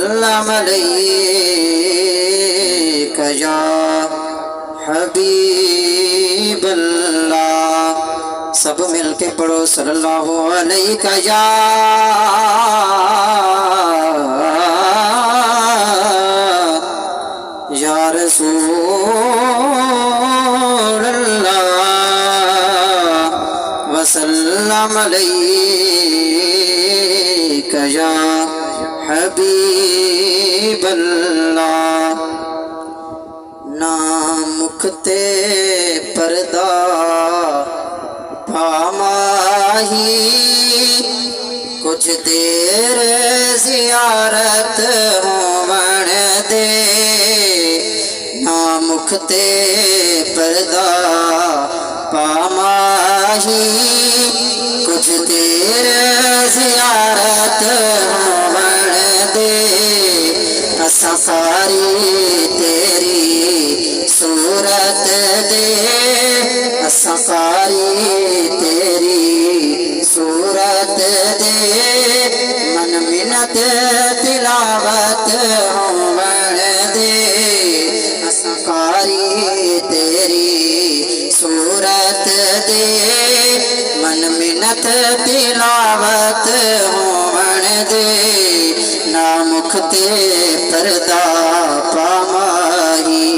वसल्लम अलैका या हबीब अल्लाह। सब मिल के पढ़ो सल्लल्लाहु अलैका या रसूल अल्लाह वसल्लम अलैका या हबीब अल्लाह। ना मुखते पर्दा पामाही कुछ देर ज़ियारत होवण दे। ना मुखते पर्दा पामाही कुछ देर ज़ियारत होवण दे। असां सारी तेरी सूरत दे, असां सारी तेरी सूरत दे। मन मिन्नत तिलावत होवण दे, असां सारी तेरी सूरत दे। मन मिन्नत तिलावत होवण दे। ना मुखते पर्दा पामाही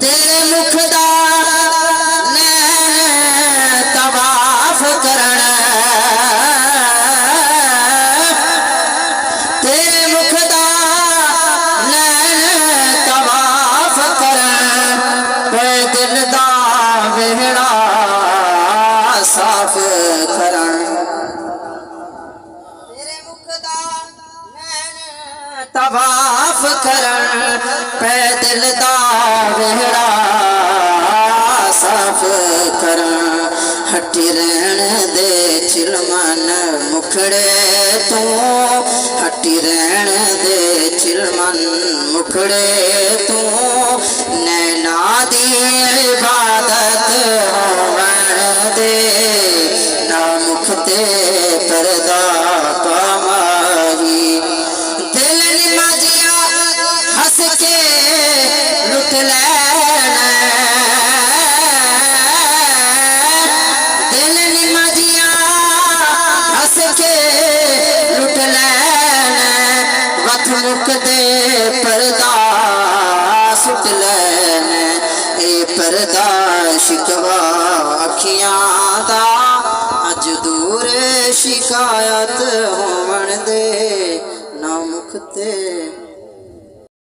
तेरे मुख दा तवाफ करण। तेरे मुख दा तवाफ करण दिल दा वेड़ा साफ करण। तेरे मुख दा तवाफ करण दिल दा वेड़ा साफ करण। हटी रहन दे चिलमन मुखड़े तू, हटी रहन दे चिलमन मुखड़े तू। नैना दी इबादत होवण दे। ना मुखते पर्दा पामाही दिल निमाजिया हंस के लुट लैन। दिल निमाजिया हंस के लुट लैन। वथ मुकदे पर्दा सुट लैन। ए पर्दा शिकवा अखियां दा अज दूर शिकायत होवण दे। ना मुखते